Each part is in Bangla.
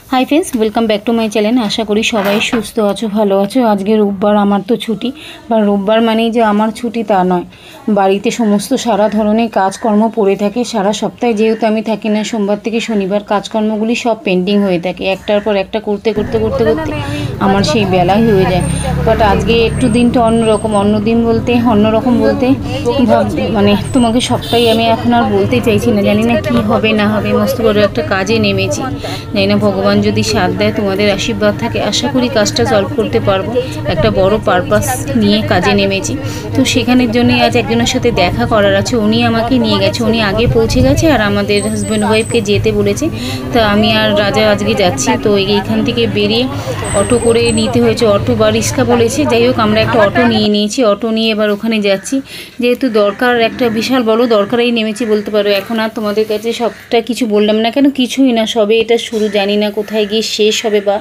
High friends welcome back to my channel. आशा करी सबाई सुस्थ आछो भालो आछो। आज के रोबबार आमार तो छुटी बा रोबबार मानेई जे आमार छुटी ता नय, बाड़ीते समस्त सारा धरनेर काजकर्म पड़े थाके। सारा सप्ताहे जेहेतु आमी थाकी ना, सोमबार थेके शनिबार काजकर्मगुली सब पेंडिंग हये थाके। एकटार पर एकटा करते करते करते करते आमार सेई बेलाई हये जाय। बाट आजके एकटु दिनटा अन्यरकम, अन्य दिन बोलते अन्यरकम बोलते माने तोमाके सबटाई आमी एखन आर बोलते चाइछि ना, जानि ना कि होबे ना होबे। मस्त बड़ो एकटा काजे नेमेछि, जानि ना भगवान যদি সাথ দেয়, তোমাদের আশীর্বাদ থাকে, আশা করি কাজটা সলভ করতে পারবো। একটা বড় পারপাস নিয়ে কাজে নেমেছি, তো সেখানের জন্যই আজ একজনের সাথে দেখা করার আছে। উনি আমাকে নিয়ে গেছে, উনি আগে পৌঁছে গেছে আর আমাদের হাজব্যান্ড ওয়াইফকে যেতে বলেছে। তা আমি আর রাজা আজকে যাচ্ছি। তো এইখান থেকে বেরিয়ে অটো করে নিতে হয়েছে, অটো বা রিক্সা বলেছে, যাই হোক আমরা একটা অটো নিয়ে নিয়েছি। অটো নিয়ে এবার ওখানে যাচ্ছি, যেহেতু দরকার একটা বিশাল বড় দরকারেই নেমেছি বলতে পারো। এখন আর তোমাদের কাছে সবটা কিছু বললাম না কেন, কিছুই না, সবে এটা শুরু, জানি না কোথায় গিয়ে শেষ হবে বা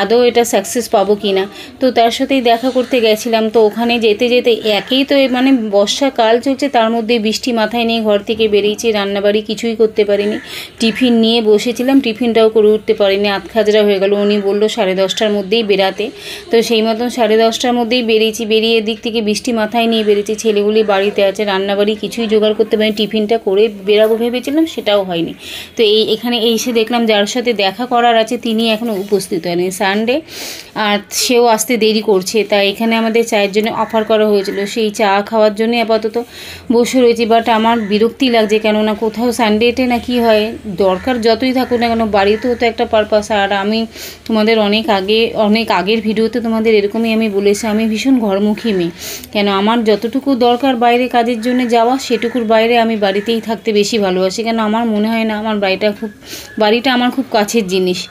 আদৌ এটা সাকসেস পাবো কি না। তো তার সাথেই দেখা করতে গেছিলাম। তো ওখানে যেতে যেতে একেই তো মানে বর্ষাকাল চলছে, তার মধ্যে বৃষ্টি মাথায় নিয়ে ঘর থেকে বেরিয়েছি, রান্নাবাড়ি কিছুই করতে পারিনি। টিফিন নিয়ে বসেছিলাম, টিফিনটাও করে উঠতে পারিনি, আধখাজরা হয়ে গেল। উনি বললো 10:30টার মধ্যেই বেরাতে, তো সেই মতন 10:30টার মধ্যেই বেরিয়েছি। বেরিয়ে এদিক থেকে বৃষ্টি মাথায় নিয়ে বেরিয়েছি, ছেলেগুলি বাড়িতে আছে, রান্নাবাড়ি কিছুই জোগাড় করতে পারিনি। টিফিনটা করে বেরাবো ভেবেছিলাম, সেটাও হয়নি। তো এখানে এসে দেখলাম যার সাথে দেখা করার আছে তিনি এখনও উপস্থিত হয়নি, সানডে, আর সেও আসতে দেরি করছে। তাই এখানে আমাদের চায়ের জন্য অফার করা হয়েছিল, সেই চা খাওয়ার জন্য আপাতত বসে রয়েছি। বাট আমার বিরক্তি লাগছে, কেননা কোথাও সানডেতে না কি হয়, দরকার যতই থাকুক না কেন বাড়িতেও তো একটা পারপাস। আর আমি তোমাদের অনেক আগের ভিডিওতে তোমাদের এরকমই আমি বলেছি, আমি ভীষণ ঘরমুখী মেয়ে। কেন আমার যতটুকু দরকার বাইরে কাজের জন্য যাওয়া, সেটুকুর বাইরে আমি বাড়িতেই থাকতে বেশি ভালোবাসি। কেন আমার মনে হয় না আমার বাড়িটা আমার খুব কাছের জিনিস।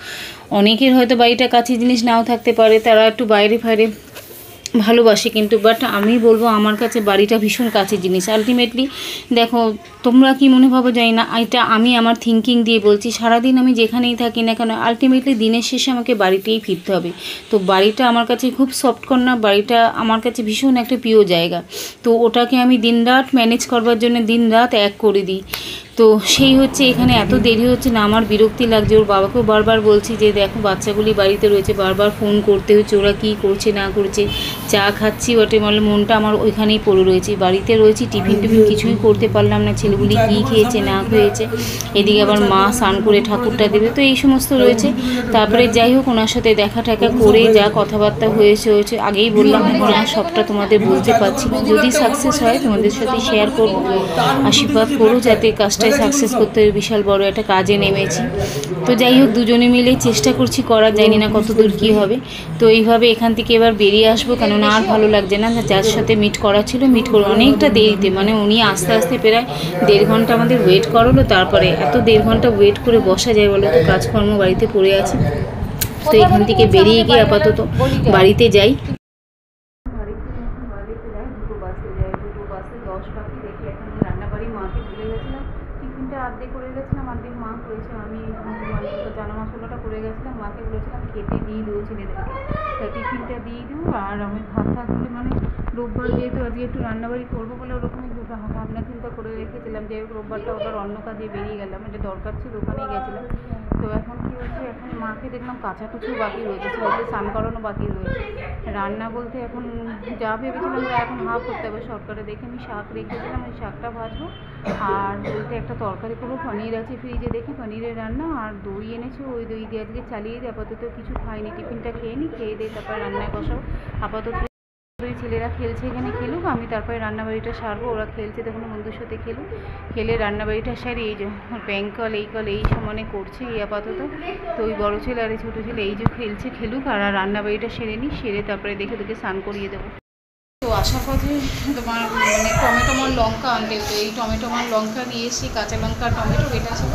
অনেকের হয়তো বাড়িটা কাছের জিনিস নাও থাকতে পারে, তারা একটু বাইরে ফাইরে ভালোবাসে, কিন্তু বাট আমি বলবো আমার কাছে বাড়িটা ভীষণ কাছের জিনিস। আলটিমেটলি দেখো, তোমরা কি মনে ভাবো জানি না, এটা আমি আমার থিঙ্কিং দিয়ে বলছি। সারাদিন আমি যেখানেই থাকি না কেন, আলটিমেটলি দিনের শেষে আমাকে বাড়িতেই ফিরতে হবে। তো বাড়িটা আমার কাছে খুব সফট কর্নার, বাড়িটা আমার কাছে ভীষণ একটা প্রিয় জায়গা। তো ওটাকে আমি দিনরাত ম্যানেজ করবার জন্য দিনরাত এক করে দিই। তো সেই হচ্ছে, এখানে এত দেরি হচ্ছে না, আমার বিরক্তি লাগছে। ওর বাবাকেও বারবার বলছি যে দেখো বাচ্চাগুলি বাড়িতে রয়েছে, বারবার ফোন করতে হচ্ছে, ওরা কী করছে না করছে। চা খাচ্ছি বটে, মানে মনটা আমার ওইখানেই পড়ে রয়েছে, বাড়িতে রয়েছি। টিফিন কিছুই করতে পারলাম না, ছেলেগুলি কী খেয়েছে না খেয়েছে। এদিকে আবার মা স্নান করে ঠাকুরটা দেবে, তো এই সমস্ত রয়েছে। তারপরে যাই হোক ওনার সাথে দেখা টাকা করে যা কথাবার্তা হয়েছে আগেই বললাম, এখন আর সবটা তোমাদের বলতে পারছি না। যদি সাকসেস হয় তোমাদের সাথে শেয়ার করবো। আশীর্বাদ করো যাতে কাজটাই সাকসেস করতে, বিশাল বড় একটা কাজে নেমেছি। তো যাই হোক দুজনে মিলে চেষ্টা করছি করার, জানি না কত দূর কী হবে। তো এইভাবে এখান থেকে এবার বেরিয়ে আসবো, কেননা আর ভালো লাগছে না। যার সাথে মিট করা ছিল মিট করবো অনেকটা দেরিতে, মানে উনি আস্তে আস্তে প্রায় 1.5 ঘন্টা আমাদের ওয়েট করালো। তারপরে এত 1.5 ঘন্টা ওয়েট করে বসা যায় বলো তো, কাজকর্ম বাড়িতে পড়ে আছে। তো এখান থেকে বেরিয়ে গিয়ে আপাতত বাড়িতে যাই। আর্ধেক করে গেছিলাম, আর্ধেক মা করেছে, আমি চানা মশলাটা করে গেছিলাম, মাকে বলেছিলাম খেতে দিয়ে দেবো ছেলেদেরকে, তাই টিফিনটা দিয়ে দেবো। আর আমি ভাবলে মানে রোববার যেহেতু আজকে একটু রান্নাবাড়ি করবো বলে ওরকমই ভাবনা চিন্তা করে রেখেছিলাম। যাই হোক রোববারটা ওটার অন্য কাজে বেরিয়ে গেলাম, এটা দরকার ছিল, ওখানেই গেছিলাম। তো এখন কী হচ্ছে, এখন মাকে দেখলাম কাচাকুচু বাকি রয়েছে, ছেলেকে স্নান করানো বাকি রয়েছে। রান্না বলতে এখন যা ভেবেছিলাম যা এখন হাফ করতে হবে শর্টকাটে দেখে, আমি শাক রেখেছিলাম, ওই শাকটা ভাজবো। আর বলতে একটা তরকারি করবো, পনির আছে ফ্রিজে, দেখি পনিরের রান্না। আর দই এনেছে, ওই দই দিয়ে আজকে চালিয়ে দিই। আপাতত কিছু খাইনি, টিফিনটা খেয়ে নিই, খেয়ে দিয়ে তারপরে রান্নায় বসাবো। আপাতত ছেলেরা খেলছে, এখানে খেলুক, আমি তারপরে রান্নাবাড়িটা সারবো। ওরা খেলছে তখন বন্ধুর সাথে খেলে রান্নাবাড়িটা সারি। এই যে ব্যাঙ্ক কল এই সমানে করছে এই আপাতত। তো ওই বড়ো ছেলে আর এই ছোটো ছেলে এই যে খেলছে, খেলুক, আর রান্নাবাড়িটা সেরে নিই, সেরে তারপরে দেখে তোকে স্নান করিয়ে দেবো। তো আসার পথে তোমার মানে টমেটো আর লঙ্কা আনতে হতো, এই টমেটো আর লঙ্কা নিয়ে এসেছি, কাঁচা লঙ্কা টমেটো এটা ছিল।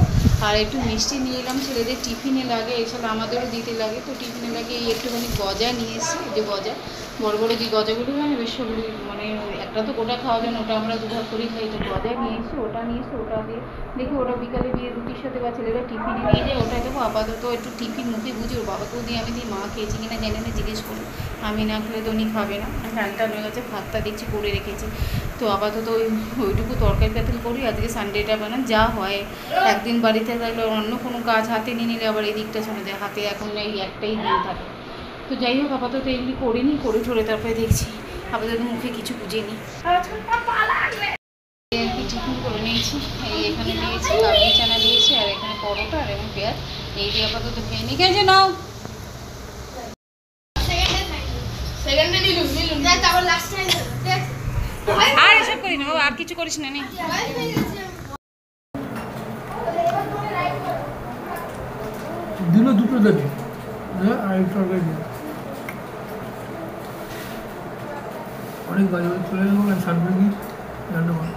আর একটু মিষ্টি নিয়ে এলাম, ছেলেদের টিফিনে লাগে, এছাড়া আমাদেরও দিতে লাগে। তো টিফিনে লাগে এই একটুখানি গজা নিয়ে এসেছি, যে গজা। বড় বড় যে গজাগুলো হয় না বেশ সবগুলি মানে একটা তো গোটা খাওয়া যায় না, ওটা আমরা দুভাগ করেই খাই। তো গজা নিয়ে এসে ওটা দিয়ে দেখি ওটা বিকালে দিয়ে রুটির সাথে বা ছেলেরা টিফিনে নিয়ে যায়, ওটাই দেবো। আপাতত একটু টিফিন মুখে বুঝি, ওর বাবাকেও দিই, আমি দিই, মা খেয়েছি কিনা জেনে না জিজ্ঞেস করি। আমি না খেলে তো উনি খাবে না। ফ্যানটা হয়ে গেছে, ভাতটা দেখছি করে রেখেছি। তো আপাতত ওইটুকু তরকারি পাতিল করি। আজকে সানডেটা বানান যা হয়, একদিন বাড়িতে থাকলে অন্য কোনো কাজ হাতে নিয়ে নিলে আবার এই দিকটা চলে যায়, হাতে এখন এই একটাই দিন থাকে। তো যাই হোক আপাতত এগুলি করে নিই, করে ঠরে তারপরে দেখছি। আপাতত মুখে কিছু বুঝে নিই। টিফিন করে নিয়েছি, এই এখানে দিয়েছি কাবলি চানা দিয়েছি, আর এখানে পরোটা আর এবং পেঁয়াজ, এই দিয়ে আপাতত খেয়ে নিই। কেন নাও আর এসব করি না, আর কিছু করিস না। দিল দুটো দেবে আর তরকারি দিল অনেক বাজে চলে যাবো। আমি স্নান করে গিয়ে রান্না করো,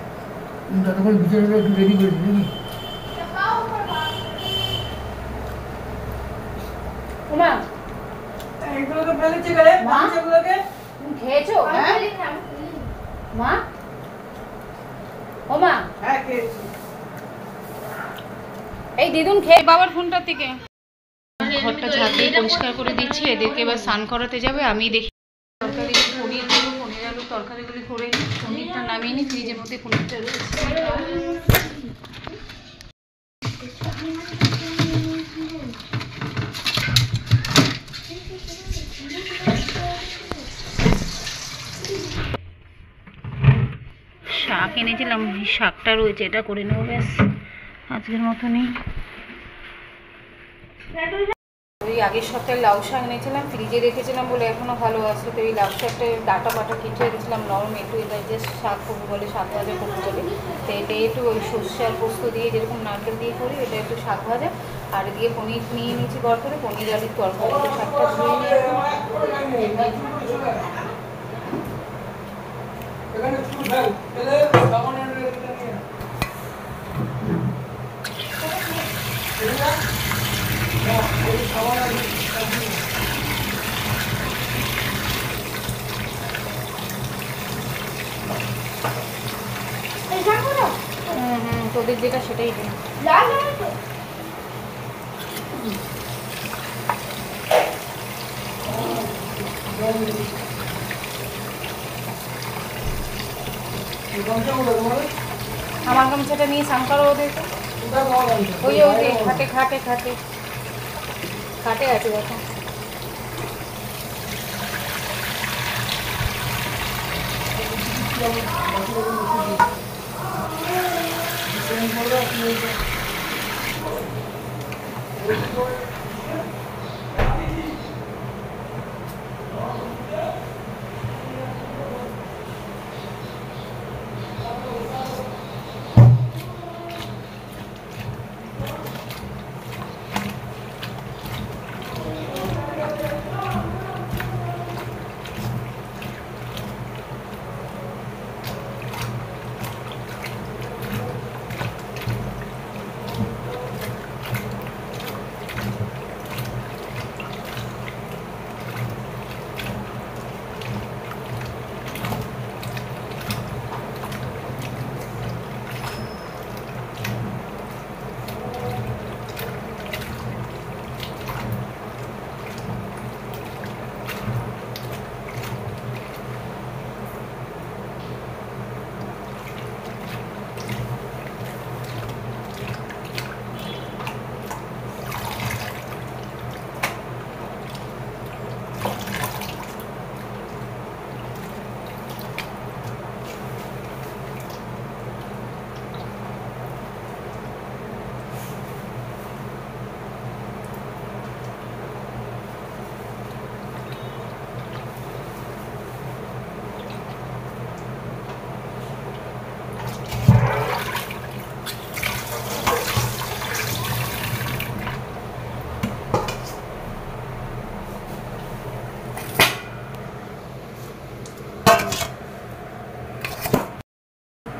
ততক্ষণ বিচারটা একটু রেডি করেছি নাকি। এগুলোকে ফেলেছি গেলে বাচ্চাগুলোকে খেয়েছো? মা ও মা, হ্যাঁ খেয়েছি। এই দিদুন খেয়ে বাবার ফোনটার থেকে ঘরটা ঝাঁট দিয়ে পরিষ্কার করে দিচ্ছি। এদেরকে এবার স্নান করাতে যাবে। আমি দেখি তরকারিগুলো পনির দেবো, পনির আলু তরকারিগুলি করে নিই। পনিরটা নামিয়ে নিই, ফ্রিজের মধ্যে পনিরটা রয়েছে। শাক এনেছিলাম, শাকটা রয়েছে, এটা করে নেবো ব্যাস আজকের মতনই। ওই আগের সপ্তাহে লাউ শাক এনেছিলাম, ফ্রিজে রেখেছিলাম বলে এখনও ভালো আছে। তো এই লাউ শাকটা ডাটা বাটা কেটে রেখেছিলাম নরম, একটু এটা যে শাক করবো বলে, শাক ভাজা করবো বলে। তো এটা একটু ওই সর্ষে আর পোস্ত দিয়ে যেরকম নারকেল দিয়ে করি, এটা একটু শাক ভাজা আর দিয়ে পনির নিয়ে নিয়েছি বার করে, পনির আলুর তরকারি। তো শাকটা ধুয়ে নিয়ে তোদের যেটা সেটাই দিন। আমার গামছাটা নিয়ে স্নান করো ওদেরকে। ওই ওই খাটে খাটে খাটে খাটে আছে দেখো।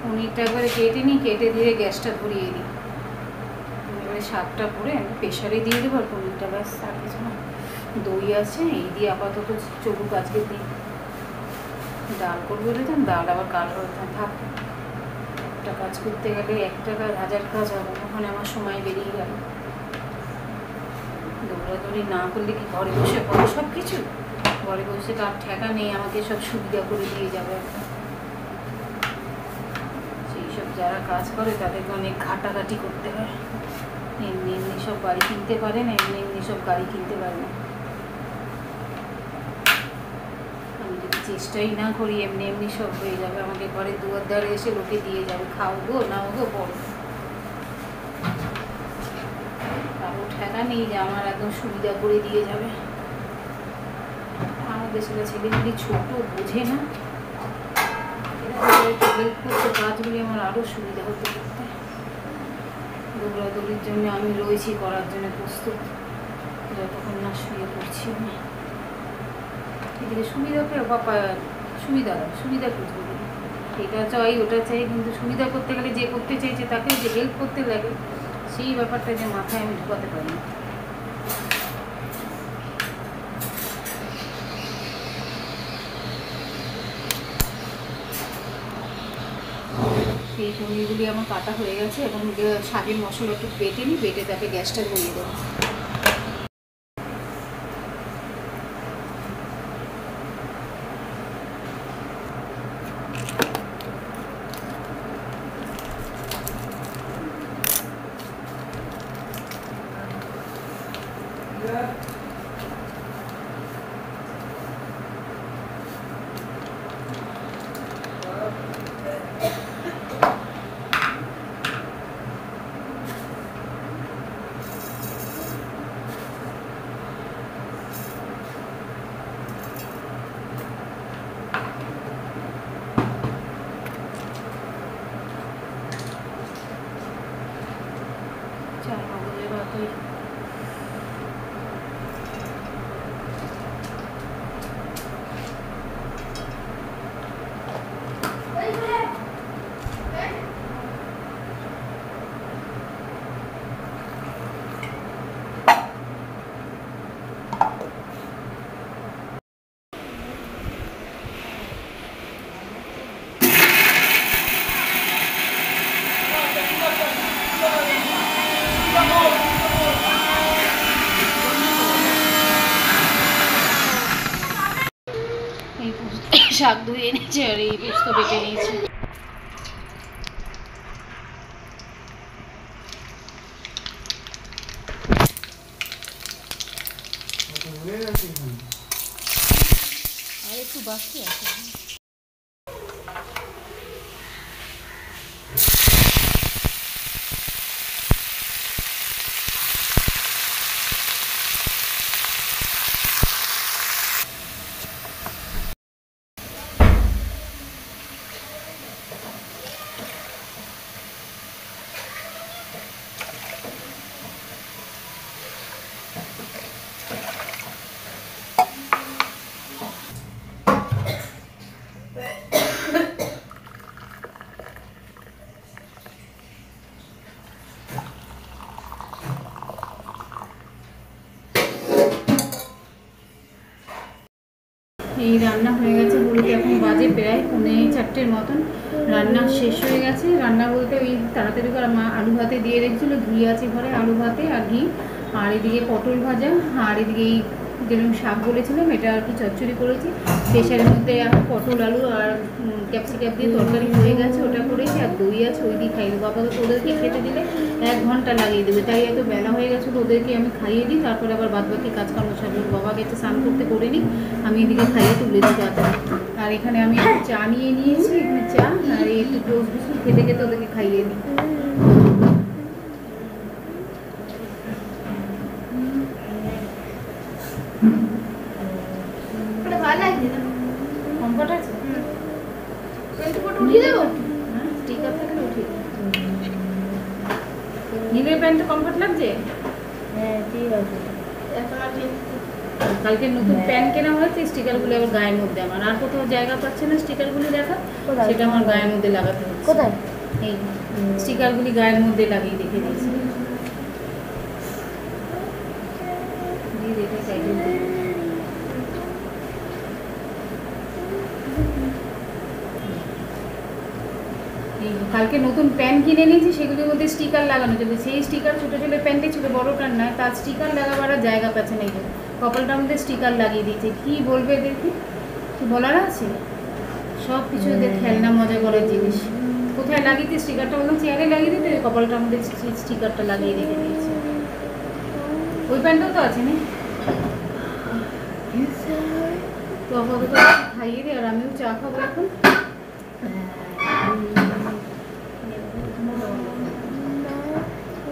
পনিরটা একবারে কেটে নিই, কেটে ধীরে গ্যাসটা ধরিয়ে দিই। এবারে শাকটা করে আমি প্রেশারে দিয়ে দেবো আর পনিরটা ব্যাস, আর কিছু না। দই আছে, এই দিয়ে আপাতত চলুক আজকের দিন। ডাল করবো বলেছেন, ডাল আবার কাল বলতাম থাক, একটা কাজ করতে গেলে একটা কাজ হাজার কাজ হবে, ওখানে আমার সময় বেরিয়ে গেল। দৌড়াদৌড়ি না করলে কি ঘরে বসে পড়ে সব কিছু? ঘরে বসে তার ঠেকা নেই, আমাকে সব সুবিধা করে দিয়ে যাবে একটা। সেই সব যারা কাজ করে তাদেরকে অনেক ঘাটাঘাটি করতে হয়। এমনি এমনি সব বাড়ি কিনতে পারে না, এমনি এমনি সব গাড়ি কিনতে পারে না। আমি যদি চেষ্টাই না করি এমনি এমনি সব হয়ে যাবে, আমাকে ঘরে দুয়ার ধারে এসে লোকে দিয়ে যাবে, খাও গো নাও গো পড়ো। কারো ঠেকা নেই যে আমার একদম সুবিধা করে দিয়ে যাবে। আমাদের ছেলেমেয়ে ছোট বোঝে না, হেল্প করতে কাজগুলি আমার আরও সুবিধা হতে করতে। দৌড়াদৌড়ির জন্য আমি রয়েছি, করার জন্য প্রস্তুত, যতক্ষণ না শুয়ে পড়ছি আমি। এদিকে সুবিধা পেয়ে বাবা সুবিধা খুঁজবে, এটা চাই ওটা চাই, কিন্তু সুবিধা করতে গেলে যে করতে চাইছে তাকে যে হেল্প করতে লাগে সেই ব্যাপারটা যে মাথায় আমি ঢুকাতে পারি না। এই পনিরগুলি আমার কাটা হয়ে গেছে এবং শাকের মশলা একটু বেটে নিই, বেটে তাকে গ্যাসটা ধরিয়ে দেবো। চার মগজের ভাতই শাক ধুয়ে এনেছে আর এই পোস্ত বেটে নিয়েছে। আর একটু বাকি আছে। এই রান্না হয়ে গেছে বলতে এখন বাজে প্রায় 3:45 মতন। রান্না শেষ হয়ে গেছে। রান্না বলতে ওই তাড়াতাড়ি করে মা আলু ভাতে দিয়ে রেখেছিলো, ঘি আছে ঘরে, আলু ভাতে আর ঘি, আর এদিকে পটল ভাজা, আর এদিকে এই যেরকম শাক বলেছিলাম এটা আর কি চচ্চড়ি করেছি। প্রেশারের মধ্যে পটল আলু আর ক্যাপসিকাম দিয়ে তরকারি হয়ে গেছে, ওটা করেছি, আর দই আছে ওই দিয়ে খাইয়ে দেবো। বাবাকে তো ওদেরকে খেতে দিলে 1 ঘন্টা লাগিয়ে দেবে, তাই এত বেলা হয়ে গেছিলো, ওদেরকে আমি খাইয়ে দিই, তারপরে আবার বাদবাকি কাজকর্ম সারবো। বাবা গেছে স্নান করতে করে নিই, আমি এদিকে খাইয়ে তুলে দিই তাড়াতাড়ি। আর এখানে আমি একটু চা নিয়ে নিয়েছি, এখানে চা আর একটু টোস্ট বিস্কুট খেতে খেতে ওদেরকে খাইয়ে দিই। কমফর্ট আছে, উঠিয়ে দেবো, হ্যাঁ স্টিকার থাকলে উঠিয়ে দেবো। নীলের প্যান্টটা কমফর্ট লাগছে? হ্যাঁ ঠিক আছে। কালকে নতুন প্যান্ট কেনা হয়েছে, স্টিকারগুলো আবার গায়ের মধ্যে আমার, আর কোথাও জায়গা পাচ্ছে না স্টিকারগুলি দেখা, সেটা আমার গায়ের মধ্যে লাগাতে হচ্ছে। কোথায়? এই স্টিকারগুলি গায়ের মধ্যে লাগিয়ে রেখে দিয়েছি। দিয়ে রেখে সাইডে এই কালকে নতুন প্যান্ট কিনে নিয়েছি, সেগুলোর মধ্যে স্টিকার লাগানো যাবে। সেই স্টিকার ছোটো ছোটো প্যান্টে ছিল, বড়োটার নয়, তার স্টিকার লাগাবার আর জায়গা পাচ্ছে না। এই জন্য কপালটার মধ্যে স্টিকার লাগিয়ে দিয়েছে। কী বলবে দেখি, কি বলার আছে? সব কিছু ওদের খেলনা, মজা করার জিনিস। কোথায় লাগিয়েছে স্টিকারটা? বললাম চেয়ারে লাগিয়ে দিতে, কপালটার মধ্যে স্টিকারটা লাগিয়ে রেখে দিয়েছে। ওই প্যান্টটাও তো আছে না? তো আপাতত খাইয়ে দিই, আর আমিও চা খাবো এখন।